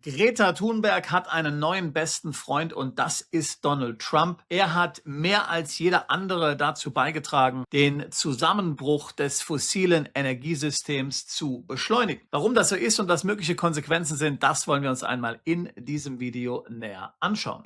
Greta Thunberg hat einen neuen besten Freund und das ist Donald Trump. Er hat mehr als jeder andere dazu beigetragen, den Zusammenbruch des fossilen Energiesystems zu beschleunigen. Warum das so ist und was mögliche Konsequenzen sind, das wollen wir uns einmal in diesem Video näher anschauen.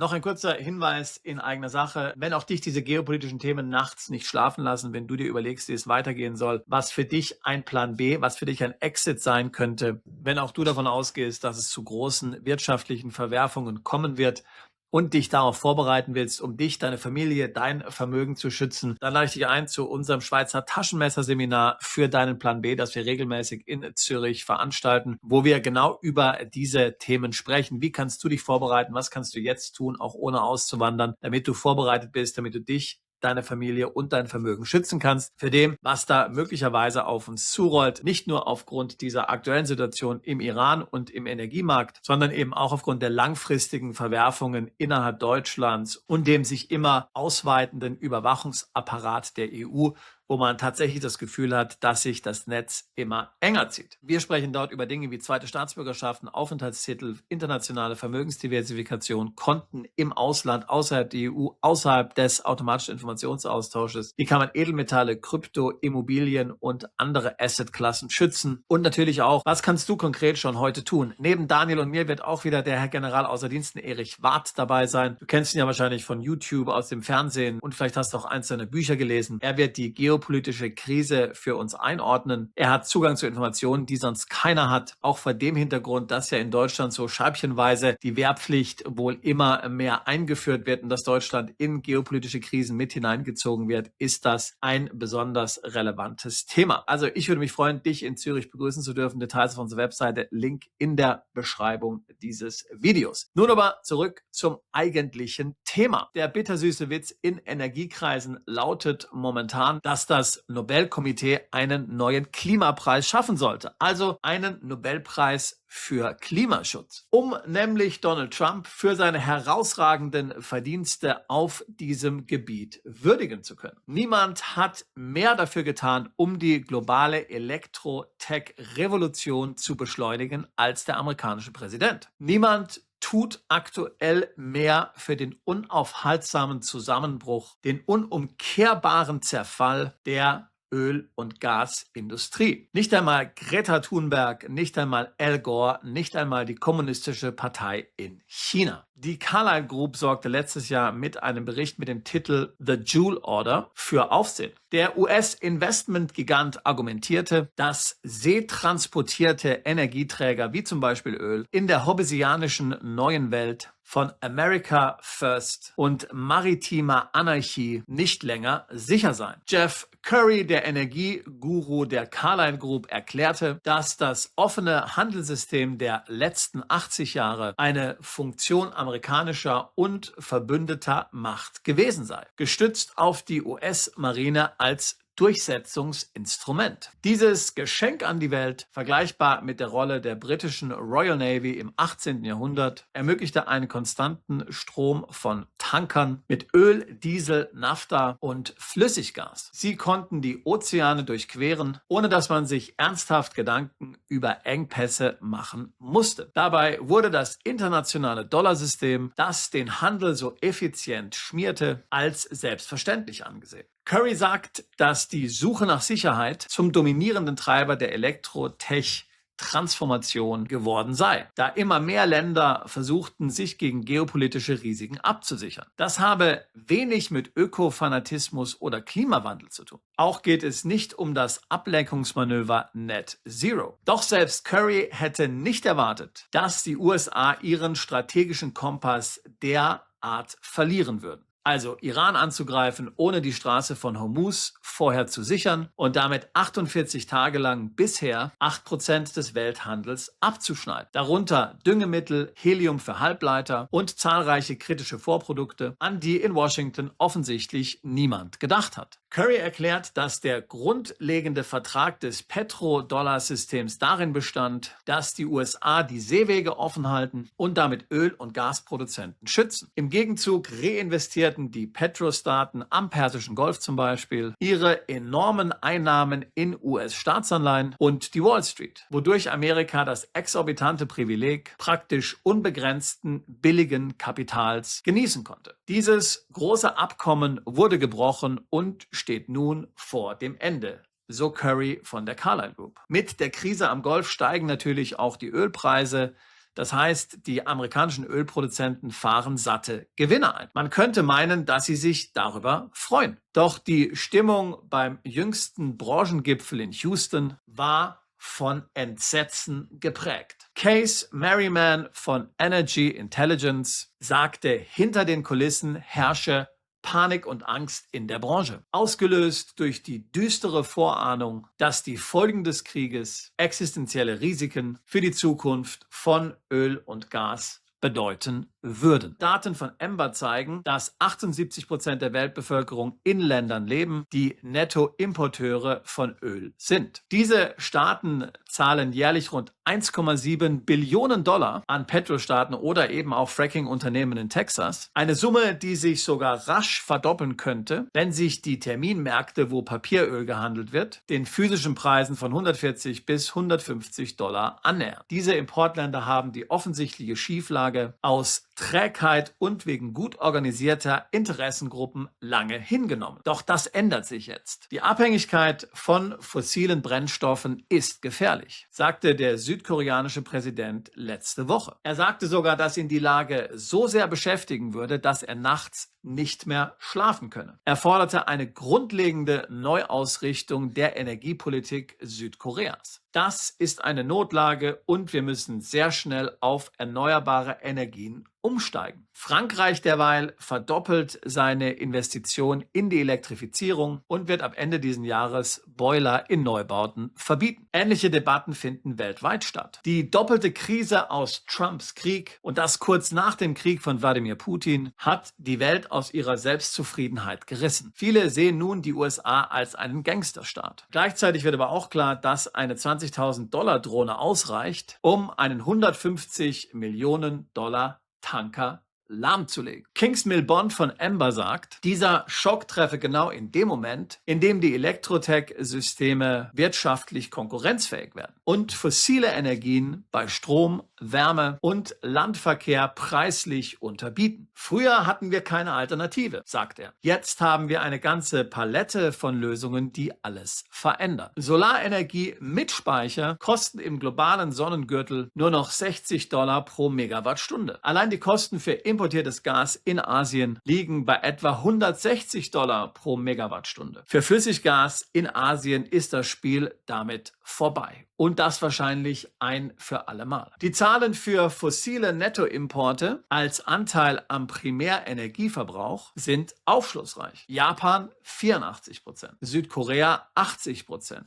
Noch ein kurzer Hinweis in eigener Sache. Wenn auch dich diese geopolitischen Themen nachts nicht schlafen lassen, wenn du dir überlegst, wie es weitergehen soll, was für dich ein Plan B, was für dich ein Exit sein könnte, wenn auch du davon ausgehst, dass es zu großen wirtschaftlichen Verwerfungen kommen wird, und dich darauf vorbereiten willst, um dich, deine Familie, dein Vermögen zu schützen, dann lade ich dich ein zu unserem Schweizer Taschenmesserseminar für deinen Plan B, das wir regelmäßig in Zürich veranstalten, wo wir genau über diese Themen sprechen. Wie kannst du dich vorbereiten? Was kannst du jetzt tun, auch ohne auszuwandern, damit du vorbereitet bist, damit du dich, deine Familie und dein Vermögen schützen kannst für dem, was da möglicherweise auf uns zurollt. Nicht nur aufgrund dieser aktuellen Situation im Iran und im Energiemarkt, sondern eben auch aufgrund der langfristigen Verwerfungen innerhalb Deutschlands und dem sich immer ausweitenden Überwachungsapparat der EU, wo man tatsächlich das Gefühl hat, dass sich das Netz immer enger zieht. Wir sprechen dort über Dinge wie zweite Staatsbürgerschaften, Aufenthaltstitel, internationale Vermögensdiversifikation, Konten im Ausland, außerhalb der EU, außerhalb des automatischen Informationsaustausches. Wie kann man Edelmetalle, Krypto, Immobilien und andere Assetklassen schützen? Und natürlich auch, was kannst du konkret schon heute tun? Neben Daniel und mir wird auch wieder der Herr General außer Diensten Erich Warth dabei sein. Du kennst ihn ja wahrscheinlich von YouTube, aus dem Fernsehen und vielleicht hast du auch eins seiner Bücher gelesen. Er wird die geopolitische Krise für uns einordnen. Er hat Zugang zu Informationen, die sonst keiner hat. Auch vor dem Hintergrund, dass ja in Deutschland so scheibchenweise die Wehrpflicht wohl immer mehr eingeführt wird und dass Deutschland in geopolitische Krisen mit hineingezogen wird, ist das ein besonders relevantes Thema. Also ich würde mich freuen, dich in Zürich begrüßen zu dürfen. Details auf unserer Webseite, Link in der Beschreibung dieses Videos. Nun aber zurück zum eigentlichen Thema. Der bittersüße Witz in Energiekreisen lautet momentan, dass das Nobelkomitee einen neuen Klimapreis schaffen sollte. Also einen Nobelpreis für Klimaschutz, um nämlich Donald Trump für seine herausragenden Verdienste auf diesem Gebiet würdigen zu können. Niemand hat mehr dafür getan, um die globale Elektro-Tech-Revolution zu beschleunigen, als der amerikanische Präsident. Niemand tut aktuell mehr für den unaufhaltsamen Zusammenbruch, den unumkehrbaren Zerfall der Öl- und Gasindustrie. Nicht einmal Greta Thunberg, nicht einmal Al Gore, nicht einmal die Kommunistische Partei in China. Die Carlyle Group sorgte letztes Jahr mit einem Bericht mit dem Titel The Joule Order für Aufsehen. Der US-Investmentgigant argumentierte, dass seetransportierte Energieträger wie zum Beispiel Öl in der hobbesianischen neuen Welt von America First und maritimer Anarchie nicht länger sicher seien. Jeff Curry, der Energieguru der Carlyle Group, erklärte, dass das offene Handelssystem der letzten 80 Jahre eine Funktion amerikanischer und verbündeter Macht gewesen sei, gestützt auf die US-Marine als Durchsetzungsinstrument. Dieses Geschenk an die Welt, vergleichbar mit der Rolle der britischen Royal Navy im 18. Jahrhundert, ermöglichte einen konstanten Strom von Tankern mit Öl, Diesel, Naphtha und Flüssiggas. Sie konnten die Ozeane durchqueren, ohne dass man sich ernsthaft Gedanken über Engpässe machen musste. Dabei wurde das internationale Dollarsystem, das den Handel so effizient schmierte, als selbstverständlich angesehen. Curry sagt, dass die Suche nach Sicherheit zum dominierenden Treiber der Elektro-Tech-Transformation geworden sei, da immer mehr Länder versuchten, sich gegen geopolitische Risiken abzusichern. Das habe wenig mit Ökofanatismus oder Klimawandel zu tun. Auch geht es nicht um das Ablenkungsmanöver Net Zero. Doch selbst Curry hätte nicht erwartet, dass die USA ihren strategischen Kompass derart verlieren würden. Also Iran anzugreifen, ohne die Straße von Hormuz vorher zu sichern und damit 48 Tage lang bisher 8% des Welthandels abzuschneiden. Darunter Düngemittel, Helium für Halbleiter und zahlreiche kritische Vorprodukte, an die in Washington offensichtlich niemand gedacht hat. Curry erklärt, dass der grundlegende Vertrag des Petrodollarsystems darin bestand, dass die USA die Seewege offen halten und damit Öl- und Gasproduzenten schützen. Im Gegenzug reinvestiert vermehrten die Petrostaaten am Persischen Golf zum Beispiel ihre enormen Einnahmen in US-Staatsanleihen und die Wall Street, wodurch Amerika das exorbitante Privileg praktisch unbegrenzten billigen Kapitals genießen konnte. Dieses große Abkommen wurde gebrochen und steht nun vor dem Ende. So Curry von der Carlyle Group. Mit der Krise am Golf steigen natürlich auch die Ölpreise. Das heißt, die amerikanischen Ölproduzenten fahren satte Gewinne ein. Man könnte meinen, dass sie sich darüber freuen. Doch die Stimmung beim jüngsten Branchengipfel in Houston war von Entsetzen geprägt. Case Merriman von Energy Intelligence sagte, hinter den Kulissen herrsche Panik und Angst in der Branche, ausgelöst durch die düstere Vorahnung, dass die Folgen des Krieges existenzielle Risiken für die Zukunft von Öl und Gas bedeuten würden. Daten von Ember zeigen, dass 78% der Weltbevölkerung in Ländern leben, die Nettoimporteure von Öl sind. Diese Staaten zahlen jährlich rund 1,7 Billionen Dollar an Petrostaaten oder eben auch Fracking-Unternehmen in Texas. Eine Summe, die sich sogar rasch verdoppeln könnte, wenn sich die Terminmärkte, wo Papieröl gehandelt wird, den physischen Preisen von 140 bis 150 Dollar annähern. Diese Importländer haben die offensichtliche Schieflage aus Trägheit und wegen gut organisierter Interessengruppen lange hingenommen. Doch das ändert sich jetzt. Die Abhängigkeit von fossilen Brennstoffen ist gefährlich, sagte der südkoreanische Präsident letzte Woche. Er sagte sogar, dass ihn die Lage so sehr beschäftigen würde, dass er nachts nicht mehr schlafen könne. Er forderte eine grundlegende Neuausrichtung der Energiepolitik Südkoreas. Das ist eine Notlage und wir müssen sehr schnell auf erneuerbare Energien umsteigen. Frankreich derweil verdoppelt seine Investition in die Elektrifizierung und wird ab Ende dieses Jahres Boiler in Neubauten verbieten. Ähnliche Debatten finden weltweit statt. Die doppelte Krise aus Trumps Krieg und das kurz nach dem Krieg von Wladimir Putin hat die Welt aus ihrer Selbstzufriedenheit gerissen. Viele sehen nun die USA als einen Gangsterstaat. Gleichzeitig wird aber auch klar, dass eine 20.000 Dollar Drohne ausreicht, um einen 150 Millionen Dollar Tanker lahmzulegen. Kingsmill Bond von Ember sagt, dieser Schock treffe genau in dem Moment, in dem die Elektrotech-Systeme wirtschaftlich konkurrenzfähig werden und fossile Energien bei Strom, Wärme und Landverkehr preislich unterbieten. Früher hatten wir keine Alternative, sagt er. Jetzt haben wir eine ganze Palette von Lösungen, die alles verändern. Solarenergie mit Speicher kosten im globalen Sonnengürtel nur noch 60 Dollar pro Megawattstunde. Allein die Kosten für importiertes Gas in Asien liegen bei etwa 160 Dollar pro Megawattstunde. Für Flüssiggas in Asien ist das Spiel damit vorbei. Und das wahrscheinlich ein für alle Mal. Die Zahlen für fossile Nettoimporte als Anteil am Primärenergieverbrauch sind aufschlussreich. Japan 84%, Südkorea 80%.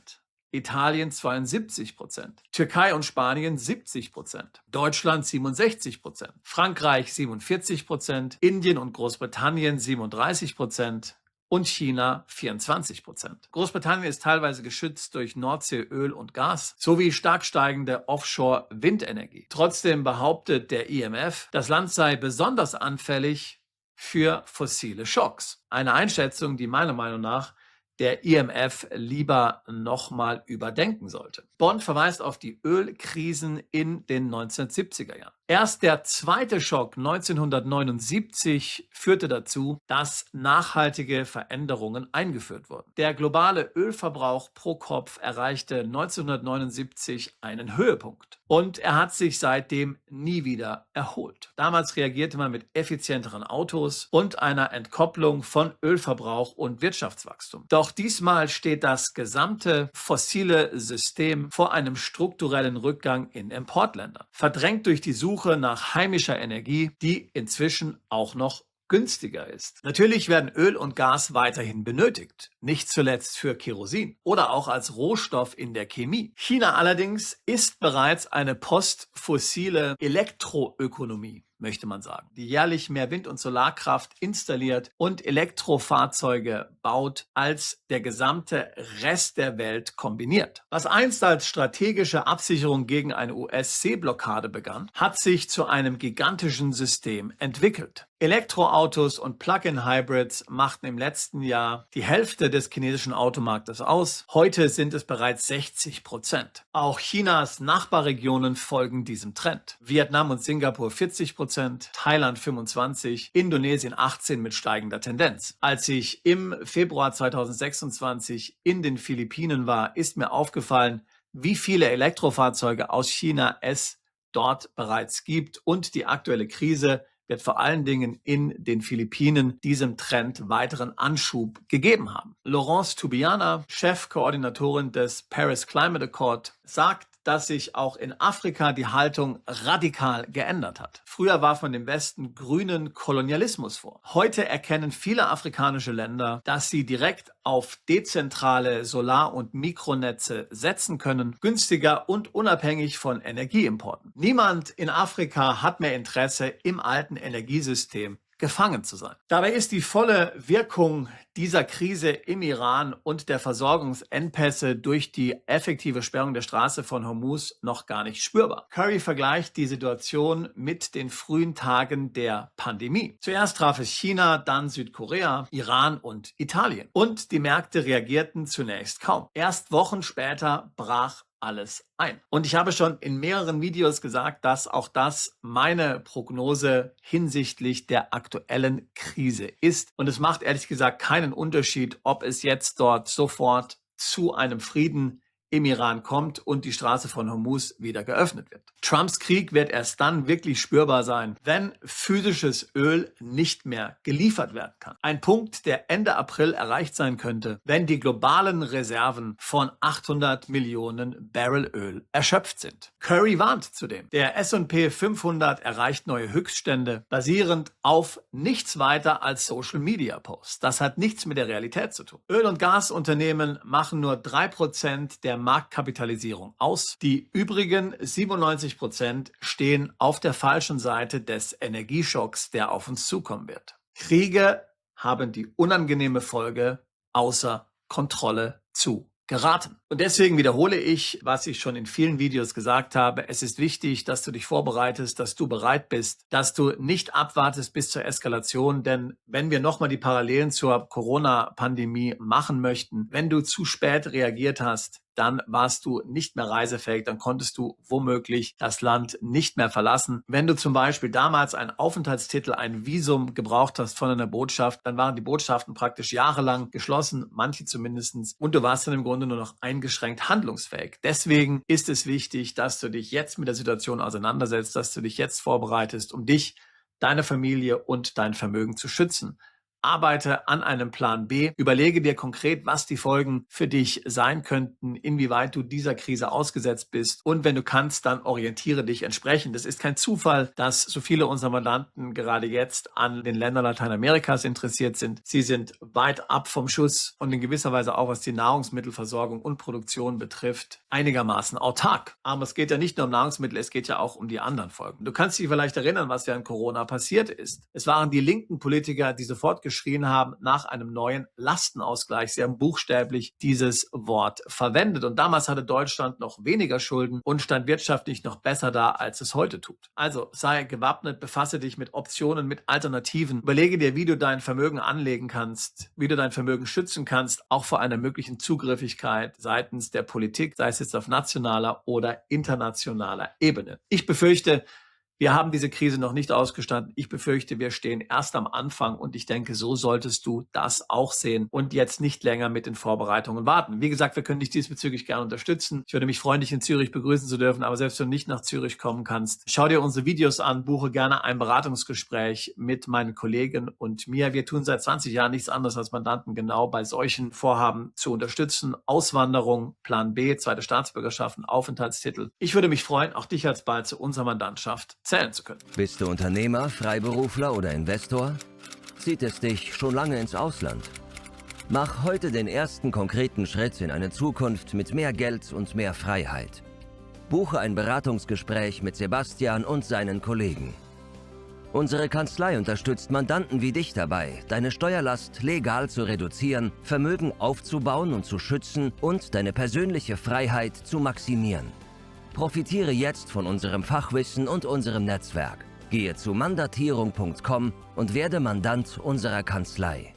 Italien 72%, Türkei und Spanien 70%, Deutschland 67%, Frankreich 47%, Indien und Großbritannien 37% und China 24%. Großbritannien ist teilweise geschützt durch Nordseeöl und Gas sowie stark steigende Offshore-Windenergie. Trotzdem behauptet der IMF, das Land sei besonders anfällig für fossile Schocks. Eine Einschätzung, die meiner Meinung nach der IMF lieber nochmal überdenken sollte. Bond verweist auf die Ölkrisen in den 1970er Jahren. Erst der zweite Schock 1979 führte dazu, dass nachhaltige Veränderungen eingeführt wurden. Der globale Ölverbrauch pro Kopf erreichte 1979 einen Höhepunkt und er hat sich seitdem nie wieder erholt. Damals reagierte man mit effizienteren Autos und einer Entkopplung von Ölverbrauch und Wirtschaftswachstum. Doch diesmal steht das gesamte fossile System vor einem strukturellen Rückgang in Importländern, verdrängt durch die Suche nach heimischer Energie, die inzwischen auch noch günstiger ist. Natürlich werden Öl und Gas weiterhin benötigt, nicht zuletzt für Kerosin oder auch als Rohstoff in der Chemie. China allerdings ist bereits eine postfossile Elektroökonomie, möchte man sagen, die jährlich mehr Wind- und Solarkraft installiert und Elektrofahrzeuge baut als der gesamte Rest der Welt kombiniert. Was einst als strategische Absicherung gegen eine US-Seeblockade begann, hat sich zu einem gigantischen System entwickelt. Elektroautos und Plug-in-Hybrids machten im letzten Jahr die Hälfte des chinesischen Automarktes aus. Heute sind es bereits 60%. Auch Chinas Nachbarregionen folgen diesem Trend. Vietnam und Singapur 40%, Thailand 25%, Indonesien 18% mit steigender Tendenz. Als ich im Februar 2026 in den Philippinen war, ist mir aufgefallen, wie viele Elektrofahrzeuge aus China es dort bereits gibt, und die aktuelle Krise wird vor allen Dingen in den Philippinen diesem Trend weiteren Anschub gegeben haben. Laurence Tubiana, Chefkoordinatorin des Paris Climate Accord, sagt, dass sich auch in Afrika die Haltung radikal geändert hat. Früher warf man dem Westen grünen Kolonialismus vor. Heute erkennen viele afrikanische Länder, dass sie direkt auf dezentrale Solar- und Mikronetze setzen können, günstiger und unabhängig von Energieimporten. Niemand in Afrika hat mehr Interesse, im alten Energiesystem gefangen zu sein. Dabei ist die volle Wirkung dieser Krise im Iran und der Versorgungsengpässe durch die effektive Sperrung der Straße von Hormuz noch gar nicht spürbar. Curry vergleicht die Situation mit den frühen Tagen der Pandemie. Zuerst traf es China, dann Südkorea, Iran und Italien. Und die Märkte reagierten zunächst kaum. Erst Wochen später brach alles ein. Und ich habe schon in mehreren Videos gesagt, dass auch das meine Prognose hinsichtlich der aktuellen Krise ist. Und es macht ehrlich gesagt keinen Unterschied, ob es jetzt dort sofort zu einem Frieden im Iran kommt und die Straße von Hormuz wieder geöffnet wird. Trumps Krieg wird erst dann wirklich spürbar sein, wenn physisches Öl nicht mehr geliefert werden kann. Ein Punkt, der Ende April erreicht sein könnte, wenn die globalen Reserven von 800 Millionen Barrel Öl erschöpft sind. Curry warnt zudem. Der S&P 500 erreicht neue Höchststände, basierend auf nichts weiter als Social Media Posts. Das hat nichts mit der Realität zu tun. Öl- und Gasunternehmen machen nur 3% der Marktkapitalisierung aus. Die übrigen 97% stehen auf der falschen Seite des Energieschocks, der auf uns zukommen wird. Kriege haben die unangenehme Folge, außer Kontrolle zu geraten. Und deswegen wiederhole ich, was ich schon in vielen Videos gesagt habe. Es ist wichtig, dass du dich vorbereitest, dass du bereit bist, dass du nicht abwartest bis zur Eskalation. Denn wenn wir nochmal die Parallelen zur Corona-Pandemie machen möchten, wenn du zu spät reagiert hast, dann warst du nicht mehr reisefähig, dann konntest du womöglich das Land nicht mehr verlassen. Wenn du zum Beispiel damals einen Aufenthaltstitel, ein Visum gebraucht hast von einer Botschaft, dann waren die Botschaften praktisch jahrelang geschlossen, manche zumindest, und du warst dann im Grunde nur noch eingeschränkt handlungsfähig. Deswegen ist es wichtig, dass du dich jetzt mit der Situation auseinandersetzt, dass du dich jetzt vorbereitest, um dich, deine Familie und dein Vermögen zu schützen. Arbeite an einem Plan B, überlege dir konkret, was die Folgen für dich sein könnten, inwieweit du dieser Krise ausgesetzt bist, und wenn du kannst, dann orientiere dich entsprechend. Es ist kein Zufall, dass so viele unserer Mandanten gerade jetzt an den Ländern Lateinamerikas interessiert sind. Sie sind weit ab vom Schuss und in gewisser Weise auch, was die Nahrungsmittelversorgung und Produktion betrifft, einigermaßen autark. Aber es geht ja nicht nur um Nahrungsmittel, es geht ja auch um die anderen Folgen. Du kannst dich vielleicht erinnern, was während Corona passiert ist. Es waren die linken Politiker, die sofort geschrien haben nach einem neuen Lastenausgleich. Sie haben buchstäblich dieses Wort verwendet. Und damals hatte Deutschland noch weniger Schulden und stand wirtschaftlich noch besser da, als es heute tut. Also sei gewappnet, befasse dich mit Optionen, mit Alternativen. Überlege dir, wie du dein Vermögen anlegen kannst, wie du dein Vermögen schützen kannst, auch vor einer möglichen Zugriffigkeit seitens der Politik, sei es jetzt auf nationaler oder internationaler Ebene. Ich befürchte, wir haben diese Krise noch nicht ausgestanden. Ich befürchte, wir stehen erst am Anfang, und ich denke, so solltest du das auch sehen und jetzt nicht länger mit den Vorbereitungen warten. Wie gesagt, wir können dich diesbezüglich gerne unterstützen. Ich würde mich freuen, dich in Zürich begrüßen zu dürfen, aber selbst wenn du nicht nach Zürich kommen kannst, schau dir unsere Videos an, buche gerne ein Beratungsgespräch mit meinen Kollegen und mir. Wir tun seit 20 Jahren nichts anderes als Mandanten genau bei solchen Vorhaben zu unterstützen. Auswanderung, Plan B, zweite Staatsbürgerschaften, Aufenthaltstitel. Ich würde mich freuen, auch dich alsbald zu unserer Mandantschaft zählen zu können. Bist du Unternehmer, Freiberufler oder Investor? Zieht es dich schon lange ins Ausland? Mach heute den ersten konkreten Schritt in eine Zukunft mit mehr Geld und mehr Freiheit. Buche ein Beratungsgespräch mit Sebastian und seinen Kollegen. Unsere Kanzlei unterstützt Mandanten wie dich dabei, deine Steuerlast legal zu reduzieren, Vermögen aufzubauen und zu schützen und deine persönliche Freiheit zu maximieren. Profitiere jetzt von unserem Fachwissen und unserem Netzwerk. Gehe zu mandatierung.com und werde Mandant unserer Kanzlei.